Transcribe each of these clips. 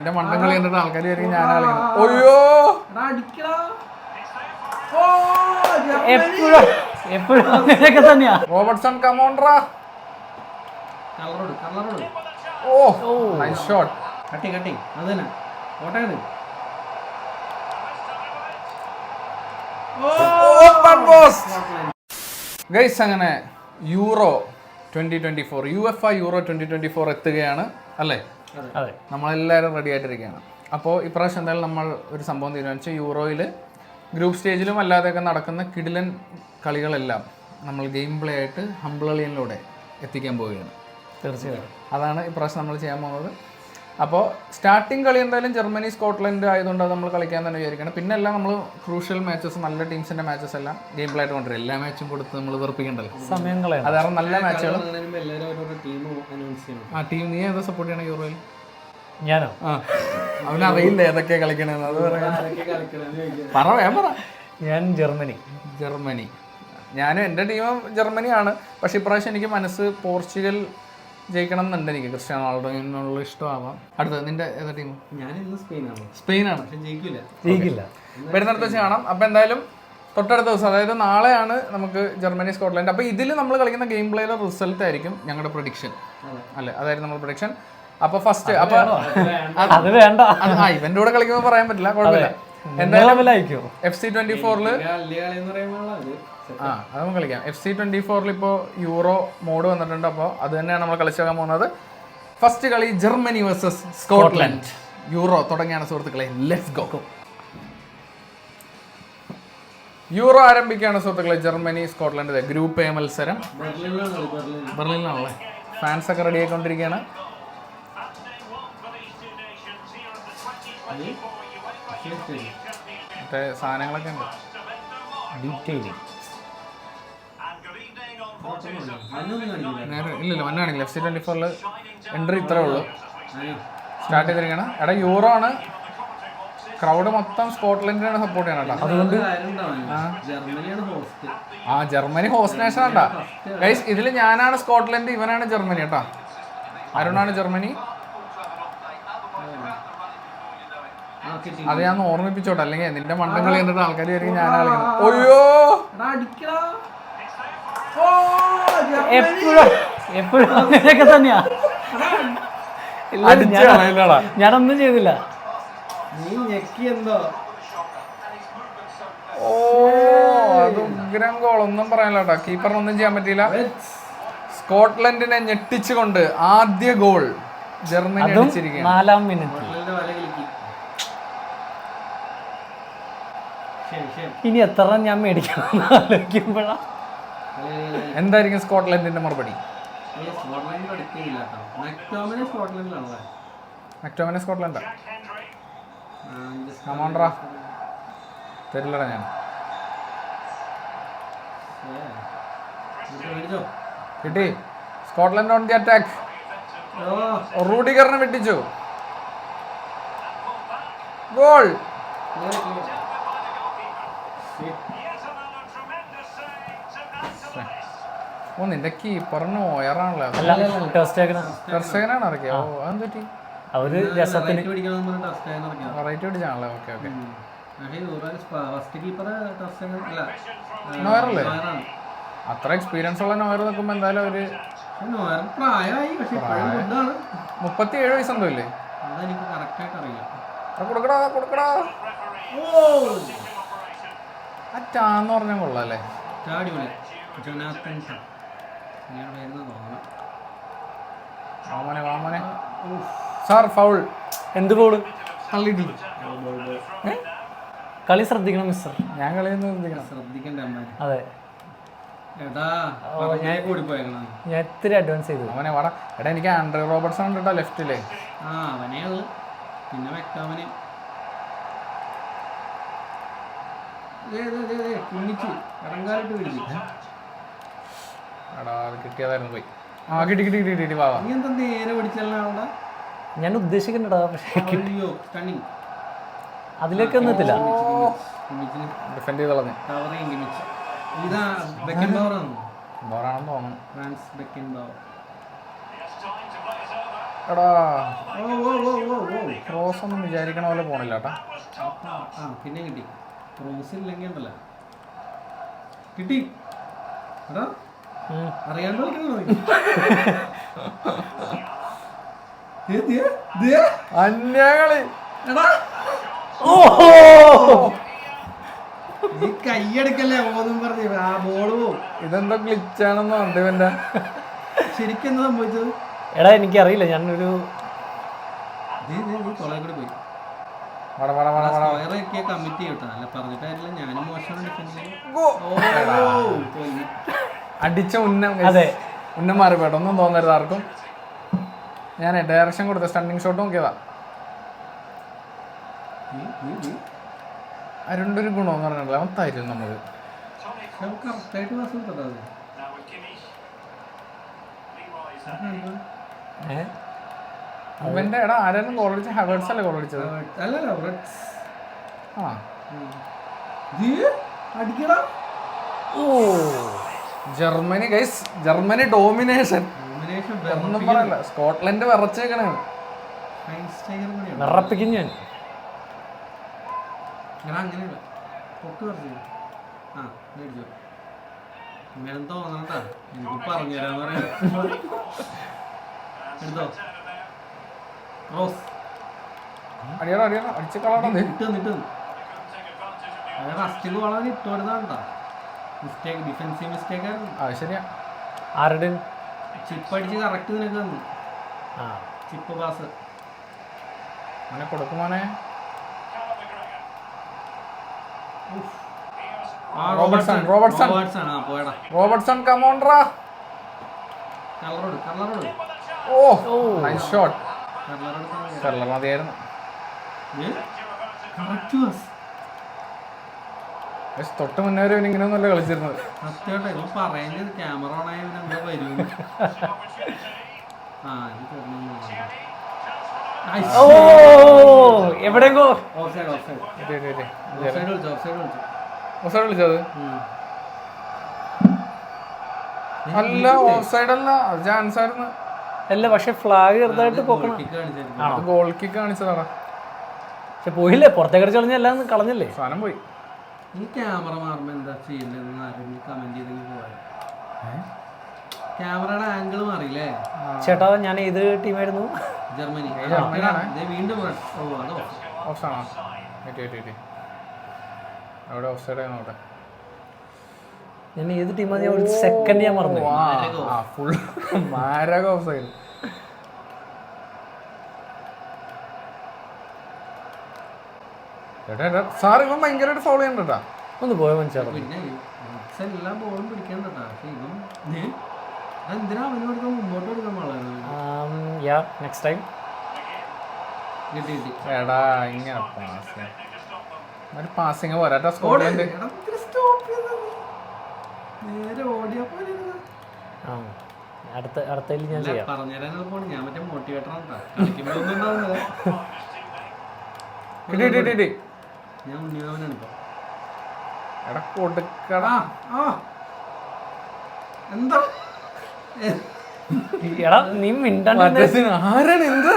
എന്റെ മണ്ടം കളി കണ്ടിട്ട് ആൾക്കാർ ആയിരിക്കും ഞാൻ കളിക്കണം. ഒയ്യോ എപ്പോഴും അങ്ങനെയൊക്കെ തന്നെയാ. റോബർട്ട്സൺ കമോൺട്രാ. ഓ നൈസ് ഷോട്ട്. കട്ടി അത് തന്നെ ഓട്ടത്. ഗൈസ് അങ്ങനെ യൂറോ 2024 UEFA യൂറോ 2024 എത്തുകയാണ് അല്ലേ? അതെ, നമ്മളെല്ലാവരും റെഡി ആയിട്ടിരിക്കുകയാണ്. അപ്പോൾ ഇപ്രാവശ്യം എന്തായാലും നമ്മൾ ഒരു സംഭവം തീരുമാനിച്ചു. യൂറോയിൽ ഗ്രൂപ്പ് സ്റ്റേജിലും അല്ലാതെയൊക്കെ നടക്കുന്ന കിടിലൻ കളികളെല്ലാം നമ്മൾ ഗെയിം പ്ലേ ആയിട്ട് ഹംബ്ലളിയനിലൂടെ എത്തിക്കാൻ പോവുകയാണ്. തീർച്ചയായും അതാണ് ഇപ്രാവശ്യം നമ്മൾ ചെയ്യാൻ പോകുന്നത്. അപ്പോൾ സ്റ്റാർട്ടിങ് കളി എന്തായാലും ജർമ്മനി സ്കോട്ട്ലൻഡ് ആയതുകൊണ്ട് അത് നമ്മൾ കളിക്കാൻ തന്നെ വിചാരിക്കണം. പിന്നെ എല്ലാം നമ്മൾ ക്രൂഷ്യൽ മാച്ചസ്, നല്ല ടീംസിൻ്റെ മാച്ചസ് എല്ലാം ഗെയിം പ്ലേ ആയിട്ട് കൊണ്ടുവരും. എല്ലാ മാച്ചും കൊടുത്ത് നമ്മൾ വെറുപ്പിക്കണ്ടല്ലോ, സമയങ്ങളെ. അതാണ് നല്ല മാച്ചുകൾ. ആ ടീം നീ ഏതാ സപ്പോർട്ട് ചെയ്യണം യൂറോയിൽ? ഞാനോ? അവനറിയില്ല ഏതൊക്കെയാ കളിക്കണമെന്ന്. അത് പറ. ഞാൻ ജർമ്മനി. ഞാനും എൻ്റെ ടീമും ജർമ്മനിയാണ്. പക്ഷെ ഇപ്രാവശ്യം എനിക്ക് മനസ്സ് പോർച്ചുഗൽ ജയിക്കണം എന്നുണ്ട്. എനിക്ക് ക്രിസ്ത്യാനോ റൊണാൾഡോയുള്ള ഇഷ്ടമാവാം. അടുത്തത് നിന്റെ ഏതാ ടീം? സ്പെയിനാണ്. ജയിക്കില്ല. വരുന്നിടത്ത് വെച്ച് കാണാം. അപ്പോൾ എന്തായാലും തൊട്ടടുത്ത ദിവസം, അതായത് നാളെയാണ് നമുക്ക് ജർമ്മനി സ്കോട്ട്ലൻഡ്. അപ്പോൾ ഇതിൽ നമ്മൾ കളിക്കുന്ന ഗെയിം പ്ലേയിലെ റിസൾട്ട് ആയിരിക്കും ഞങ്ങളുടെ പ്രൊഡിക്ഷൻ അല്ലേ? അതായിരുന്നു നമ്മുടെ പ്രൊഡിക്ഷൻ. അപ്പോൾ ഫസ്റ്റ് അത് വേണ്ട, ഇവന്റെ കൂടെ കളിക്കുമ്പോൾ പറയാൻ പറ്റില്ല, കുഴപ്പമില്ല. എന്തായാലും FC24 അത് നമുക്ക് കളിക്കാം. FC24 ഇപ്പോൾ യൂറോ മോഡ് വന്നിട്ടുണ്ട്. അപ്പോൾ അത് തന്നെയാണ് നമ്മൾ കളിച്ചാക്കാൻ പോകുന്നത്. ഫസ്റ്റ് കളി ജർമ്മനി വേഴ്സസ് സ്കോട്ട്ലൻഡ്. യൂറോ തുടങ്ങിയാണ് സുഹൃത്തുക്കളെ. Let's go. യൂറോ ആരംഭിക്കുകയാണ് സുഹൃത്തുക്കളെ. ജർമ്മനി സ്കോട്ട്ലൻഡ് ഗ്രൂപ്പ് എ മത്സരം ബെർലിനിലാണല്ലേ? ഫാൻസ് ഒക്കെ റെഡി ആയിക്കൊണ്ടിരിക്കുകയാണ്. മറ്റേ സാധനങ്ങളൊക്കെ ഉണ്ട്. ഡീറ്റെയിലിംഗ് ഇല്ലല്ലോ മണ്ണാണെങ്കിൽ FC24 എൻട്രി ഇത്രേ ഉള്ളൂ. സ്റ്റാർട്ട് ചെയ്തിരിക്കണം. എടാ യൂറോ ആണ്, ക്രൗഡ് മൊത്തം സ്കോട്ട്ലൻഡിനാണ് സപ്പോർട്ട് ചെയ്യണം കേട്ടോ. അതുകൊണ്ട് ജർമ്മനി ഹോസ്റ്റ് നേഷൻ ആണ്ടാ ഗൈസ്. ഇതിൽ ഞാനാണ് സ്കോട്ട്ലൻഡ്, ഇവനാണ് ജർമ്മനി കേട്ടോ. അരുണാണ് ജർമ്മനി. അത് ഞാൻ ഓർമ്മിപ്പിച്ചോട്ടെ, അല്ലെങ്കിൽ നിന്റെ മണ്ടം കളി കണ്ടിട്ട് ആൾക്കാർ ആയിരിക്കും ഞാൻ കളിക്കണം. ഒയ്യോ എപ്പോഴും അങ്ങനെയൊക്കെ തന്നെയാ. ഞാനൊന്നും ചെയ്തില്ല. ഓ അത് ഉഗ്രം ഗോൾ, ഒന്നും പറയാനില്ല കേട്ടോ. കീപ്പറിനൊന്നും ചെയ്യാൻ പറ്റിയില്ല. സ്കോട്ട്ലൻഡിനെ ഞെട്ടിച്ചുകൊണ്ട് ആദ്യ ഗോൾ ജർമ്മനി അടിച്ചിരിക്കുകയാണ്. 4-ാം മിനിറ്റ്. ഇനി എത്ര ഞാൻ മേടിക്കണം ആലോചിക്കുമ്പോഴാ. എന്തായിരിക്കും സ്കോട്ട്ലൻഡിന്റെ മറുപടി? മക്ടോമിനെ സ്കോട്ട്ലൻഡാ. കമാൻഡറാ തരില്ലടാ ഞാൻ. കിട്ടി. Scotland on the attack. റൂഡിഗറിനെ വെട്ടിച്ചു. ഗോൾ. ഓ നിന്റെ കീപ്പറിന് ഓയറാണല്ലോ. ടെർസ്റ്റേഗനാണ് ഇറക്കിയ. ഓ അതെന്ത് പറ്റി? അവര് രസത്തിന് റൈറ്റ് പിടിച്ചാണല്ലേ? Okay okay. നോയറല്ലേ? അത്ര എക്സ്പീരിയൻസ് ഉള്ള നോയർ നിൽക്കുമ്പോ എന്തായാലും ഒരു 37 വയസ്സുണ്ടോ ഇല്ലേ? കൊടുക്കടാ. അറ്റാന്ന് പറഞ്ഞാൽ കൊള്ളാല്ലേ? വാമനെ സാർ ഫൗൾ. എന്ത് ഗോള്? കളി ശ്രദ്ധിക്കണം മിസ്റ്റർ. ഞാൻ കളിയൊന്നും ശ്രദ്ധിക്കണം. അതെ, ഞാൻ ഇത്തിരി അഡ്വാൻസ് ചെയ്തു. അവനെ വാടാ. എടാ എനിക്ക് ആൻഡ്രൂ റോബർട്ട്സൺ ഉണ്ട് കേട്ടോ ലെഫ്റ്റില്. പിന്നെ എടാ അത് കിട്ടിയതായിരുന്നു പോയി. കിട്ടി വാ. ഞാൻ ഉദ്ദേശിക്കണ്ടടാ, പക്ഷേ അതിലേക്ക് ഒന്നും എത്തില്ല. ഡിഫെൻഡ് ചെയ്ത് കളഞ്ഞു. തോന്നുന്നു. എടാ ഓ ഓ ഓ ഓ ഓ ക്രോസ് ഒന്നും വിചാരിക്കണ പോലെ പോണില്ല കേട്ടാ. ആ പിന്നെ കിട്ടി. ക്രോസ് ഇല്ലെങ്കിൽ ഉണ്ടല്ലോ കിട്ടി. എടാ അറിയാണ്ട് കളിക്കണോ നീ? അന്യകളി. എടാ നീ കൈയെടുക്കല്ലേ ഓന്നും പറഞ്ഞു ആ ബോള് പോവും. ഇതെന്തോ ഗ്ലിച്ചാണെന്ന് പറഞ്ഞു ഇവന്റെ. ശരിക്കും എന്താ സംഭവിച്ചത്? എടാ എനിക്കറിയില്ല, ഞാനൊരു നീ കൊളേ കൂടി പോയി. വട വട വട വട. സ്ക്വയറൊക്കെ കമ്മിറ്റ് ചെയ്യട്ടാ. അല്ല പറഞ്ഞിട്ടായില്ല, ഞാനും മോശമാണ് ഡിഫൻസ്. ഗോ. അടിച്ച ഉന്നം. അതെ. ഉന്നം മാറി പോയിട്ട് ഒന്നും തോന്നരുത് ആർക്കും. ഞാൻ ഡയറക്ഷൻ കൊടുത്ത സ്റ്റണ്ണിങ് ഷോട്ട് നോക്കിയതാ. അരുണ്ട് ഒരു ഗുണമെന്ന് പറഞ്ഞിട്ടില്ല, അവൻ തരും നമുക്ക്. കറക്റ്റായിട്ട് പാസ് കൊടുത്തോ അത്. അവന്റെ എടാ ആരായിരുന്നു ഗോൾ അടിച്ചത്? ഹവേർട്സ് അല്ലേ ഗോൾ അടിച്ചത്? അല്ലല്ല ആ അടിക്കടാ. ഓ Germany guys, Germany domination combination ഒന്നും പറയല്ല. സ്കോട്ട്ലൻഡ് വിറച്ചേക്കണേ. വിറപ്പിക്കും ഞാൻ. അങ്ങനെയല്ല പൊക്ക് പറഞ്ഞു. ആ മേടിച്ചോ. ഇങ്ങനെ തോന്നണ്ടാ, എനിക്ക് പറഞ്ഞു തരാന്ന് പറയാം. എടുത്തോ റോസ്. അടിയടാ അടിയടാ അടിച്ച് കളടാ. ഇട്ട് ഫസ്റ്റ് ഗോളാണ് ഇട്ട് കൊടുത്താണ്ടാ. മിസ്റ്റേക്ക്, ഡിഫൻസീവ് മിസ്റ്റേക്ക് ആയിരുന്നു. ആ ശരിയാ. ആരുടെ? ചിപ്പ് അടിച്ച് കറക്റ്റ് നിനക്ക് തന്നു. ആ ചിപ്പ് പാസ് അവനെ കൊടുക്കുമാനെ. റോബർട്ട്സൺ ആ പോയടാ. റോബർട്ട്സൺ കമോൺട്രാ. കള്ളറോട് ഓ നൈസ് ഷോട്ട്. കള്ളറോട് കർലർ മതിയായിരുന്നു. Correct pass. പക്ഷെ തൊട്ട് മുന്നേ വരെ ഇങ്ങനെയൊന്നുമല്ല കളിച്ചിരുന്നത്. സത്യമായിട്ട് ഇവൻ പറയുന്നത് ക്യാമറ ഓണായ എന്താ വരും. ആ ഇത് തോന്നുന്നു. ഓ എവിടെങ്കോ ഓഫ് സൈഡ് വിളിച്ചത് അല്ല, ഓഫ് സൈഡ് അല്ല, ചാൻസ് ആയിരുന്നു. അല്ല, പക്ഷെ ഫ്ലാഗ് ചെറുതായിട്ട് പോക്കണം. Goal kick കാണിച്ചതാടാ. പക്ഷെ പോയില്ലേ, പുറത്തേക്ക് അടിച്ച് കളഞ്ഞെല്ലാം കളഞ്ഞല്ലേ, സാധനം പോയി. ഈ ക്യാമറ മാറുമ്പോ എന്താ ചെയ്യണ്ടെന്ന് ആരെങ്കിലും കമന്റ് ചെയ്തെങ്കിൽ പോയാൽ. ക്യാമറയുടെ ആംഗിൾ മാറിയില്ലേ ചേട്ടാ? ഞാൻ ഏത് ടീമായിരുന്നു? ജർമ്മനി. വീണ്ടും ഓഫ് ആണോ? അവിടെ ഓഫ് സൈഡ് നോട്ടെ. ഞാൻ ഏത് ടീമാണ്? ഞാൻ ഒരു സെക്കൻഡ് ഞാൻ മറന്നു. ഫുൾ മാരക ഓഫ് സൈഡ്. സാർ ഇവൻ ഭയങ്കരമായിട്ട് ഫോളോ ചെയ്യണ്ടാ. ഒന്ന് പോയ മനസ്സിലാവും. പിന്നെ എല്ലാ ബോളും പിടിക്കണ്ടാ. ഇവൻ എന്തിനാ അവനോട് മുമ്പോട്ട് കൊടുക്കാൻ പാടില്ല. നെക്സ്റ്റ് ടൈം കിട്ടി. എടാ ഇങ്ങനെ ഒരു പാസിങ് പോരാ. സ്കോട്ട്ലൻഡ് നേരെ ഓടിയാ പോലെ. അടുത്തതിൽ ഞാൻ ചെയ്യാം. പറഞ്ഞുതരാനുള്ള പോണ്. ഞാൻ മറ്റേ മോട്ടിവേറ്ററാണ് കളിക്കുമ്പോഴൊന്നും. ഞാൻ ഉണ്ണിമാവനാണ് ഇപ്പൊ. എടാ കൊടുക്കടാ. എന്താ എടാ നീ മിണ്ടാണ്ട് ആരാണ് എന്താ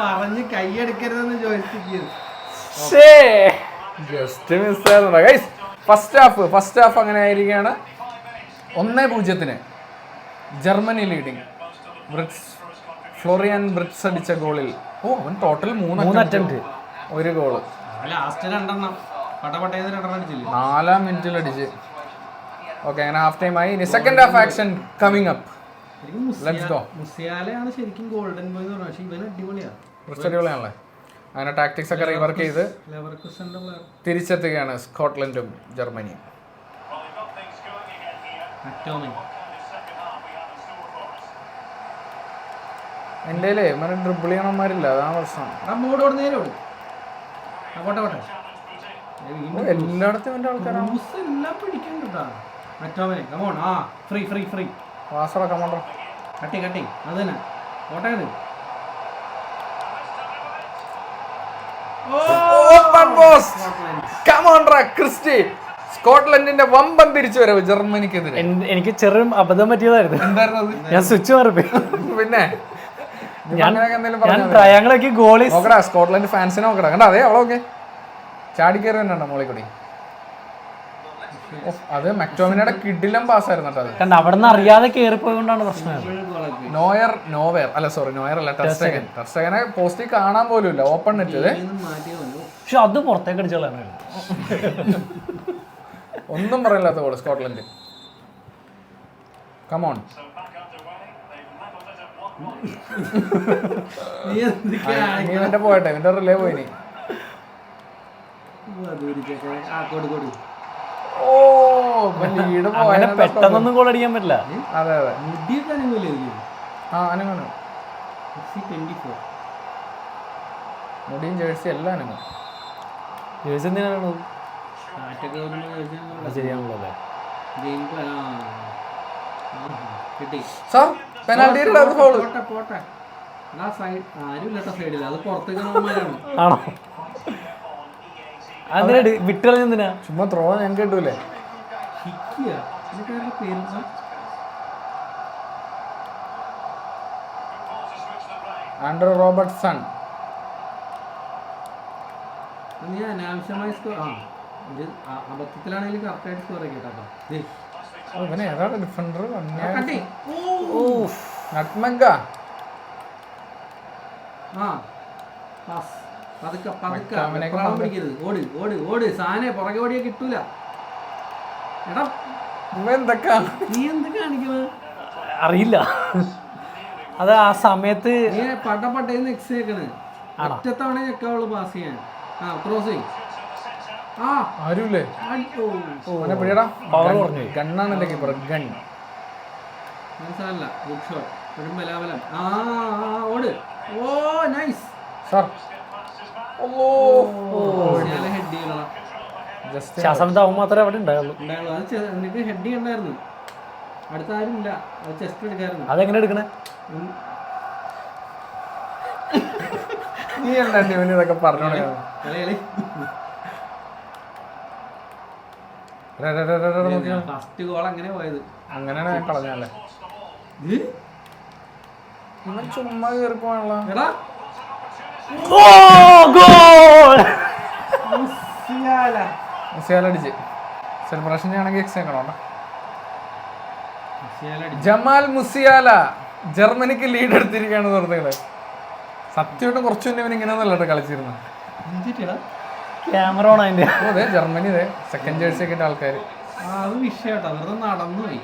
പറഞ്ഞ് കൈയെടുക്കരുതെന്ന് ചോദിച്ചിരിക്കുന്നു. ജസ്റ്റ് മിസ്സായിരുന്നു ഗൈസ്. ഫസ്റ്റ് ഹാഫ് അങ്ങനെ ആയിരിക്കുകയാണ്. 1-0 ജർമ്മനി ലീഡിങ്. ഫ്ലോറിയൻ ബ്രിറ്റ്സ് അടിച്ച ഗോളിൽ അവൻ ടോട്ടൽ 3 അറ്റംപ്റ്റ്, 1 ഗോള്. ലാസ്റ്റ് 2 പട്ടപട്ടേന്ന് 2 അടിച്ചില്ലേ? 4-ാം മിനിറ്റിൽ അടിച്ച്. ഓക്കെ, അങ്ങനെ ഹാഫ് ടൈം ആയി. ഇനി second half action coming up. മുസിയാലയാണ് ശരിക്കും ഗോൾഡൻ ബോയ് എന്ന് പറഞ്ഞാൽ. പക്ഷേ ഇവൻ അടിപൊളിയാണ്, അടിപൊളിയാണല്ലേ. അങ്ങനെ ടാക്ടിക്സ് ഒക്കെ റീവർക്ക് ചെയ്ത് തിരിച്ചെത്തുകയാണ് സ്കോട്ട്ലൻഡും ജർമ്മനിയും. എൻ്റെ മറ്റേ ഡ്രിബിൾ ചെയ്യണമാരില്ല, അതാണ് പ്രശ്നം. എല്ലായിടത്തും എൻ്റെ ആൾക്കാരാണ്. വാസറ കമാൻഡർ കട്ടി അത് തന്നെ ഓട്ടയത്. സ്കോട്ട്ലൻഡിന്റെ വമ്പൻ തിരിച്ചുവരവ് ജർമ്മനിക്കെതിരെ. എനിക്ക് ചെറിയ അബദ്ധം പറ്റിയതായിരുന്നു. എന്തായിരുന്നു അത്? ഞാൻ സ്വിച്ച് മാറിപ്പോയി. പിന്നെ ഞാൻ ട്രയാങ്കിളൊക്കെ ഗോളി നോക്കടാ, സ്കോട്ട്ലൻഡ് ഫാൻസിനെ നോക്കടാ. കണ്ടാ അതെ അവളൊക്കെ ചാടിക്കയറി തന്നെ മോളിൽ കൂടി. അത് മക്ടോമിനയുടെ കിഡിലം പാസ്സായിരുന്നു കേട്ടോ. അത് കണ്ട അവിടെ നിന്ന് അറിയാതെ കയറിപ്പോയതുകൊണ്ടാണ് പ്രശ്നം. നോയർ അല്ല ടെർസ്റ്റഗനെ പോസ്റ്റിൽ കാണാൻ പോലും ഇല്ല. ഓപ്പൺ നെറ്റ് പക്ഷെ അത് പുറത്തേക്ക് അടിച്ചോളാണ്. ഒന്നും പറയില്ലാത്ത ഗോൾ സ്കോട്ട്ലൻഡ്. കമോൺ, ഇവന്റെ പോയട്ടെ, ഇവന്റെ റിലേ പോയിനി. ഓ ലീഡ് പോയ പെട്ടെന്നൊന്നും ഗോൾ അടിക്കാൻ പറ്റില്ല. അതെ അതെ മുടിയും ജേഴ്സി എല്ലാം അനങ്ങും. ജേഴ്സി എന്തിനാണ് ശരിയാണല്ലോ. സാർ പെനാൽറ്റി ആണോ? അതിനാ വിട്ടുകളഞ്ഞെന്തിനാ? ചുമ്മാ ത്രോ ഞാൻ കേട്ടൂലേ. ആൻഡ്രൂ റോബർട്ട്സൺ അനാവശ്യമായ അബദ്ധത്തിലാണെങ്കിലും കറക്റ്റായിട്ട് സ്കോർ കേട്ടോ. ഇവനെ ഏതാണ് ഡിഫൻഡർ? നട്ട്മെഗ. ഓട് സാനെ പുറകെ ഓടിയാ കിട്ടൂല. എടാ എന്തൊക്കെ നീ എന്തൊക്കെ കാണിക്കുന്നത് അറിയില്ല. അത് ആ സമയത്ത് നീ പട്ടേന്ന് എക്സ് കേക്കണ്. ഒറ്റത്തവണ ഞെക്കാവുള്ളൂ പാസ് ചെയ്യാൻ. ക്രോസ് ആരുല്ലേ? ഗണ്ണാണ് എന്റെ കീപ്പർ. ഗൺ മനസ്സിലല്ല. Good shot. ഒരു ബലാബലം. ഓട്. ഓ നൈസ്. ഹെഡ് ചെയ്യണോ? ശാസനത്താവും മാത്രമേ അവിടെ ഉണ്ടായുള്ളൂ. നിനക്ക് ഹെഡ് ചെയ്യണ്ടായിരുന്നു. അടുത്ത ആരും ഇല്ല. അത് ചെസ്റ്റ് എടുക്കായിരുന്നു. അതെങ്ങനെ എടുക്കണേ? നീ എന്താ ഇതൊക്കെ പറഞ്ഞോ? ഫസ്റ്റ് ഗോൾ അങ്ങനെ പോയത്. അങ്ങനെയാണ് ഞാൻ കളഞ്ഞല്ലേ. ഇവൻ ചുമ്മാ കയറിപ്പോണല്ലോ. മുസിയാലടിച്ച് സെലിബ്രേഷൻ ചെയ്യണമെങ്കിൽ എക്സ് ആക്കണോട്ടോ. ജമാൽ മുസിയാല ജർമ്മനിക്ക് ലീഡ് എടുത്തിരിക്കുകയാണ് സുഹൃത്തുക്കളെ. സത്യമായിട്ടും കുറച്ചു മുന്നേ ഇവൻ ഇങ്ങനെയൊന്നല്ലോ കളിച്ചിരുന്നു. ക്യാമറ ഓൺ അതിന്റെ. അതെ ജർമ്മനി ഇതേ സെക്കൻഡ് ജേഴ്സി ഒക്കെ ആൾക്കാർ അത് വിഷയട്ടോ. വെറുതെ നടന്നു പോയി.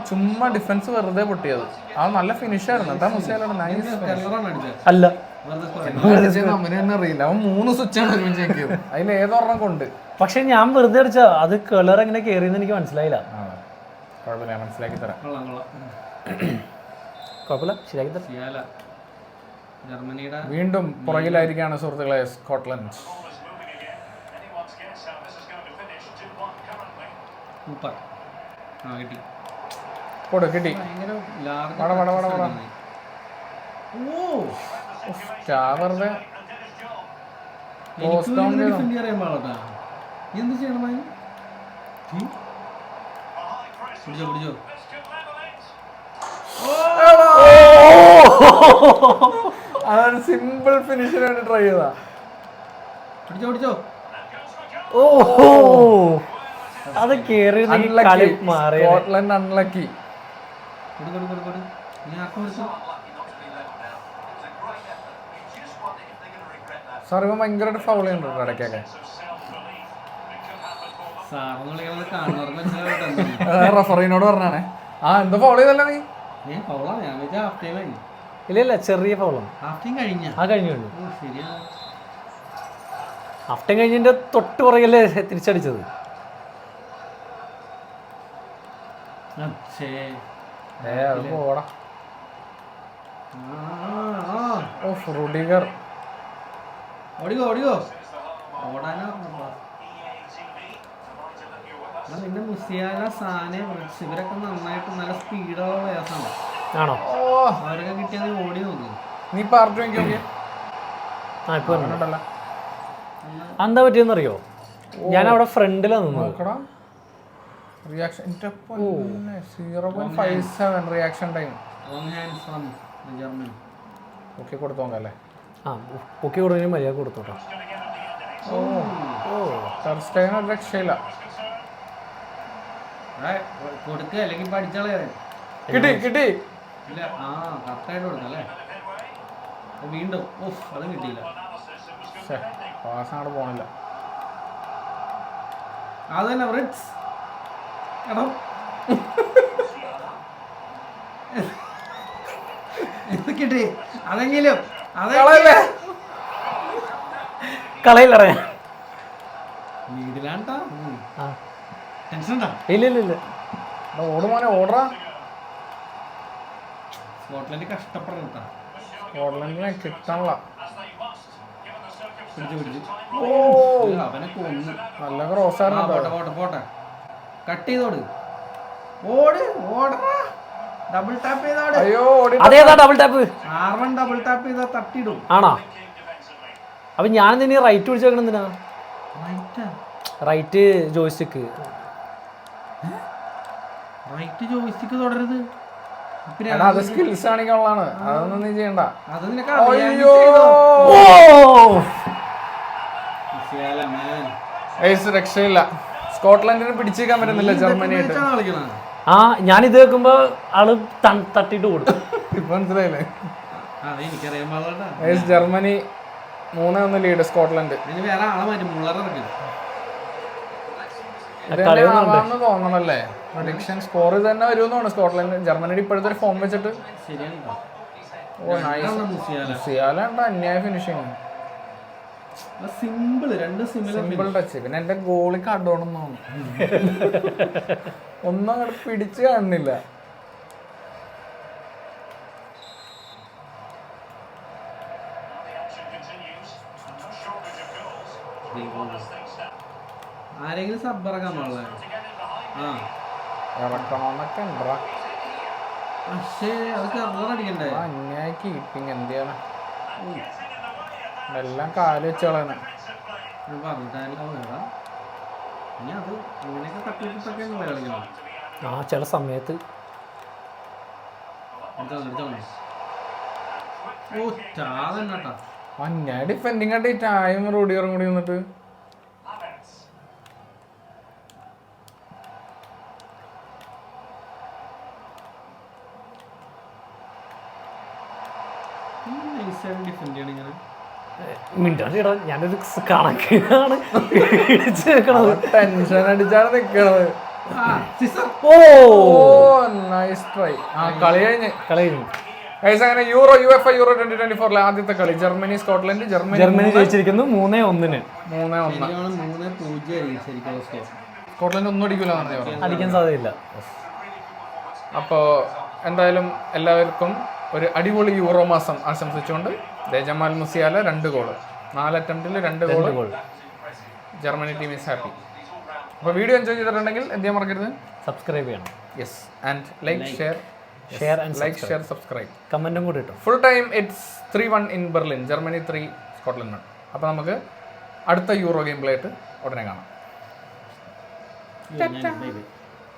ചുമ്മാ ഡിഫൻസ് വെറുതെ പൊട്ടിയത്. നല്ല ഫിനിഷ് ആയിരുന്നു. എന്താ മുസിയാലയുടെ നൈസ് അല്ല അവന് തന്നെ അറിയില്ല. അവൻ 3 സ്വിച്ചാണ് ഒരുമിച്ച് നോക്കിയത്. അതിൽ ഏതൊരെണ്ണം കൊണ്ട്. പക്ഷെ ഞാൻ വെറുതെ അടിച്ച അത് കളർ എങ്ങനെ കയറിയെന്ന് എനിക്ക് മനസ്സിലായില്ല. കുഴപ്പമില്ല, മനസ്സിലാക്കി തരാം. കുഴപ്പമില്ല, ശരിയാക്കി തരാം. ജർമ്മനിയുടെ വീണ്ടും പുറകിലായിരിക്കാണ് സുഹൃത്തുക്കളെ സ്കോട്ട്ലൻഡ്. കിട്ടി. എന്ത് ചെയ്യണം? അതൊരു സിമ്പിൾ ഫിനിഷിന് വേണ്ടി ട്രൈ ചെയ്താ. പിടിച്ചോ. അത് കേറി സ്കോട്ട്ലൻഡ് അൺലക്കി. സാർ ഇവൻ ഭയങ്കരമായിട്ട് ഫൗൾ ചെയ്യുന്നുണ്ട് ഇടയ്ക്കൊക്കെ. റഫറിനോട് പറഞ്ഞാണേ എന്തോ ഫൗൾ ചെയ്തല്ലോ നീ. ഇല്ല ചെറിയ ഫൗളാണ്. കഴിഞ്ഞു. ഹാഫ് ടൈം കഴിഞ്ഞതിന്റെ തൊട്ട് പുറകല്ലേ തിരിച്ചടിച്ചത്. റുഡിഗർ ഓടിക്കോ. നിന്റെ മുസിയാല സാനെ ഇവരൊക്കെ നന്നായിട്ട് നല്ല സ്പീഡുള്ള പ്ലേയേഴ്സാണ്. ആണോ? അവരൊക്കെ കിട്ടിയാൽ നീ ഓടി നോക്ക്. നീ പാർട്ടി എന്താ പറ്റിയെന്നറിയോ? ഞാൻ അവിടെ ഫ്രണ്ടിലാണ് നിന്നത്. നോക്കടാ reaction 0.57 reaction time. Germany. Okay കൊടുത്തു നോക്കാം അല്ലേ? ആ പൊക്കി കൊടുത്തതിന് മര്യാദ കൊടുത്തോട്ടോ. ടെർ സ്റ്റെഗൻ ഒരു രക്ഷയില്ല. കൊടുക്കുക അല്ലെങ്കിൽ പഠിച്ചാളേ. കിട്ടി. ഇല്ല, ആ കറക്റ്റായിട്ട് കൊടുക്കാം അല്ലേ? വീണ്ടും അതും കിട്ടിയില്ല. പാസ് അങ്ങോട്ട് പോണില്ല. അത് തന്നെ ഫ്രിറ്റ്സ്. എടോ കിട്ടി. അതെങ്കിലും കളയില്ലറ വീടിലാണ്ടാ ആ ടെൻഷൻ ഉണ്ടാ. ഇല്ല ഓട് മോനെ ഓടറാ. സ്കോട്ട്ലൻഡ് കഷ്ടപ്പെടണ. സ്കോട്ട്ലൻഡിനെ കിട്ടണല്ല. പിടിച്ചു അവനെ കൊന്നു. നല്ല ക്രോസ് ആയിരുന്നു. പോട്ടെ കട്ട് ചെയ്തോട്. ഓടറാ. ഡബിൾ ടാപ്പ് ചെയ്തോട്. അയ്യോ അതേതാ double tap? R1 double tap ചെയ്താ തട്ടിയിടും. ആണോ? അപ്പൊ ഞാൻ ഇനി റൈറ്റ് പിടിച്ച് വെക്കണം. എന്തിനാ റൈറ്റ് ജോയിസ്റ്റിക്ക്? റൈറ്റ് ജോയിസ്റ്റിക്ക് തുടരുത്. അത് സ്കിൽസ് കാണിക്കാനുള്ളതാണ്. അതൊന്നും നീ ചെയ്യണ്ട. അത് നിനക്ക് അയ്യോ രക്ഷയില്ല. സ്കോട്ട്ലൻഡിന് പിടിച്ചേക്കാൻ പറ്റുന്നില്ല ജർമ്മനിയായിട്ട്. ആ ഞാൻ ഇത് വെക്കുമ്പോ ആള് തട്ടിട്ട് കൊടുത്തു. ഇപ്പൊ മനസ്സിലായില്ലേ? Germany 3-1 lead Scotland. വേറെ ആളെ മാറ്റി മുള്ളറിറക്കി തോന്നണല്ലേ? പ്രഡിക്ഷൻ സ്കോർ ഇത് തന്നെ വരുമെന്നാണ് സ്കോട്ട്ലൻഡ്. ജർമ്മനിയുടെ ഇപ്പോഴത്തെ ഒരു ഫോം വെച്ചിട്ട് അന്യായ ഫിനിഷിങ്. Simple touch. പിന്നെ എന്റെ ഗോളി കടോണെന്ന് ഒന്നും അങ്ങോട്ട് പിടിച്ച് കാണുന്നില്ല. ആരെങ്കിലും സബ്ബറക്കാൻ പാടില്ല. ഇറക്കണമെന്നൊക്കെ ഉണ്ടോ? പക്ഷേ അതൊക്കെ അടിക്കണ്ടേ? അന്യായ കീപ്പിങ്. എന്ത് ചെയ്യണം? എല്ലാം കാല് വെച്ച് കളയണം. ആ ചില സമയത്ത് അന്യായ ഡിഫെൻഡിങ് ആയിട്ട് ഈ ടൈം റോഡിയറും കൂടി വന്നിട്ട് മിണ്ടാ. ഞാനൊരു കണക്കാണ് ടെൻഷൻ അടിച്ചാണ് നിക്കണത്. Nice try. കളി കഴിഞ്ഞ് അങ്ങനെ യൂറോ UEFA യൂറോ 2024 ആദ്യത്തെ കളി ജർമ്മനി സ്കോട്ട്ലൻഡ്. ജർമ്മനി ജയിച്ചിരിക്കുന്നു 3-1. സ്കോട്ട്ലൻഡ് ഒന്നും അടിക്കൂല അടിക്കാൻ സാധ്യതയില്ല. അപ്പോൾ എന്തായാലും എല്ലാവർക്കും ഒരു അടിപൊളി യൂറോ മാസം ആശംസിച്ചുകൊണ്ട് ജമാൽ മുസിയാല 2 ഗോള് 4 അറ്റംപ്റ്റിൽ 2 goal. Germany team is happy. അപ്പോൾ വീഡിയോ എൻജോയ് ചെയ്തിട്ടുണ്ടെങ്കിൽ എന്ത് ചെയ്യാൻ മറക്കരുത്? സബ്സ്ക്രൈബ് ചെയ്യണം. Yes and like share subscribe. കമന്റും കൂടി ഇട്ടു. Full time it's 3-1 in Berlin. Germany 3 Scotland 1. അപ്പോൾ നമുക്ക് അടുത്ത യൂറോ ഗെയിം പ്ലേ ആയിട്ട് ഉടനെ കാണാം.